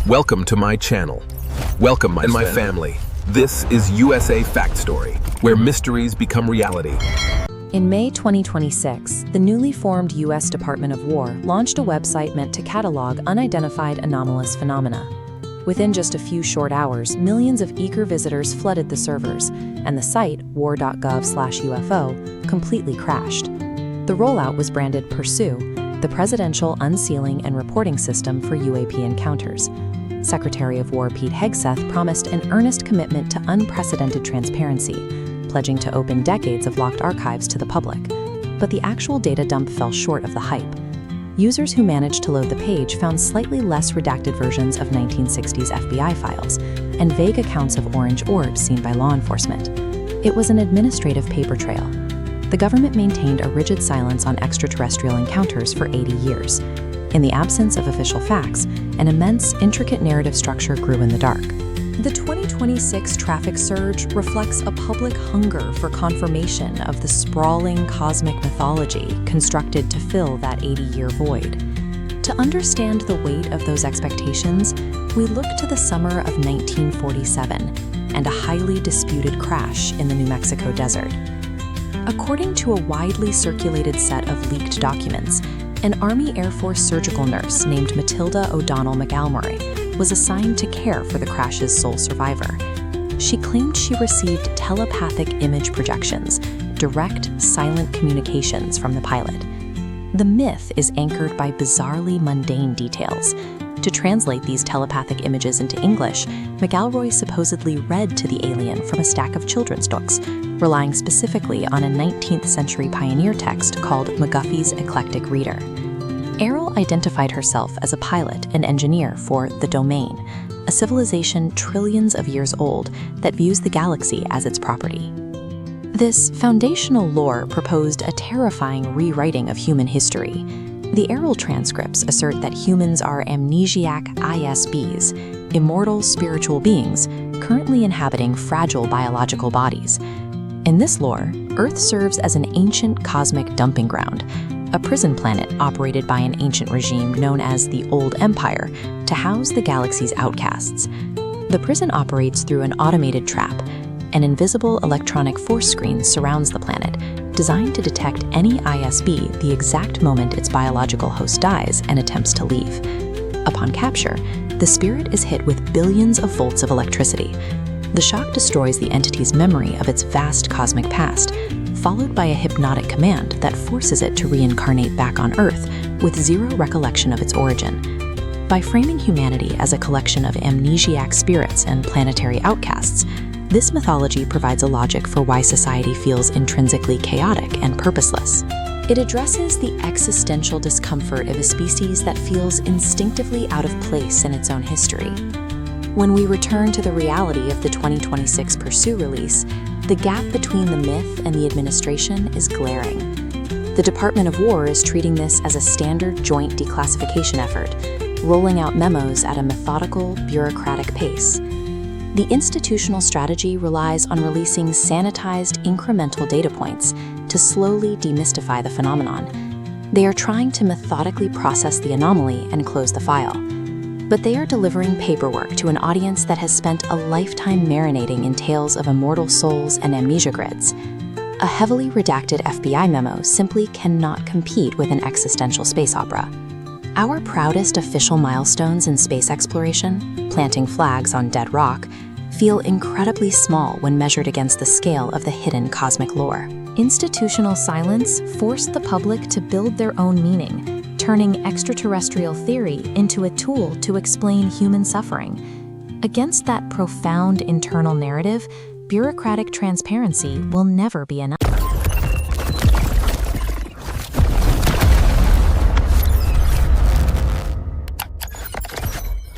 Welcome to my channel. Welcome my family. This is USA Fact Story, where mysteries become reality. In May 2026, the newly formed U.S. Department of War launched a website meant to catalog unidentified anomalous phenomena. Within just a few short hours, millions of eager visitors flooded the servers, and the site, war.gov/UFO, completely crashed. The rollout was branded Pursue, the Presidential Unsealing and Reporting System for UAP Encounters. Secretary of War Pete Hegseth promised an earnest commitment to unprecedented transparency, pledging to open decades of locked archives to the public. But the actual data dump fell short of the hype. Users who managed to load the page found slightly less redacted versions of 1960s FBI files and vague accounts of orange orbs seen by law enforcement. It was an administrative paper trail. The government maintained a rigid silence on extraterrestrial encounters for 80 years. In the absence of official facts, an immense, intricate narrative structure grew in the dark. The 2026 traffic surge reflects a public hunger for confirmation of the sprawling cosmic mythology constructed to fill that 80-year void. To understand the weight of those expectations, we look to the summer of 1947 and a highly disputed crash in the New Mexico desert. According to a widely circulated set of leaked documents, an Army Air Force surgical nurse named Matilda O'Donnell McAlmurray was assigned to care for the crash's sole survivor. She claimed she received telepathic image projections, direct, silent communications from the pilot. The myth is anchored by bizarrely mundane details. To translate these telepathic images into English, McAlroy supposedly read to the alien from a stack of children's books, relying specifically on a 19th century pioneer text called McGuffey's Eclectic Reader. Errol identified herself as a pilot and engineer for The Domain, a civilization trillions of years old that views the galaxy as its property. This foundational lore proposed a terrifying rewriting of human history. The Errol transcripts assert that humans are amnesiac ISBs, immortal spiritual beings currently inhabiting fragile biological bodies. In this lore, Earth serves as an ancient cosmic dumping ground, a prison planet operated by an ancient regime known as the Old Empire to house the galaxy's outcasts. The prison operates through an automated trap. An invisible electronic force screen surrounds the planet, designed to detect any ISB the exact moment its biological host dies and attempts to leave. Upon capture, the spirit is hit with billions of volts of electricity. The shock destroys the entity's memory of its vast cosmic past, followed by a hypnotic command that forces it to reincarnate back on Earth with zero recollection of its origin. By framing humanity as a collection of amnesiac spirits and planetary outcasts, this mythology provides a logic for why society feels intrinsically chaotic and purposeless. It addresses the existential discomfort of a species that feels instinctively out of place in its own history. When we return to the reality of the 2026 Pursue release, the gap between the myth and the administration is glaring. The Department of War is treating this as a standard joint declassification effort, rolling out memos at a methodical, bureaucratic pace. The institutional strategy relies on releasing sanitized, incremental data points to slowly demystify the phenomenon. They are trying to methodically process the anomaly and close the file. But they are delivering paperwork to an audience that has spent a lifetime marinating in tales of immortal souls and amnesia grids. A heavily redacted FBI memo simply cannot compete with an existential space opera. Our proudest official milestones in space exploration, planting flags on dead rock, feel incredibly small when measured against the scale of the hidden cosmic lore. Institutional silence forced the public to build their own meaning, turning extraterrestrial theory into a tool to explain human suffering. Against that profound internal narrative, bureaucratic transparency will never be enough.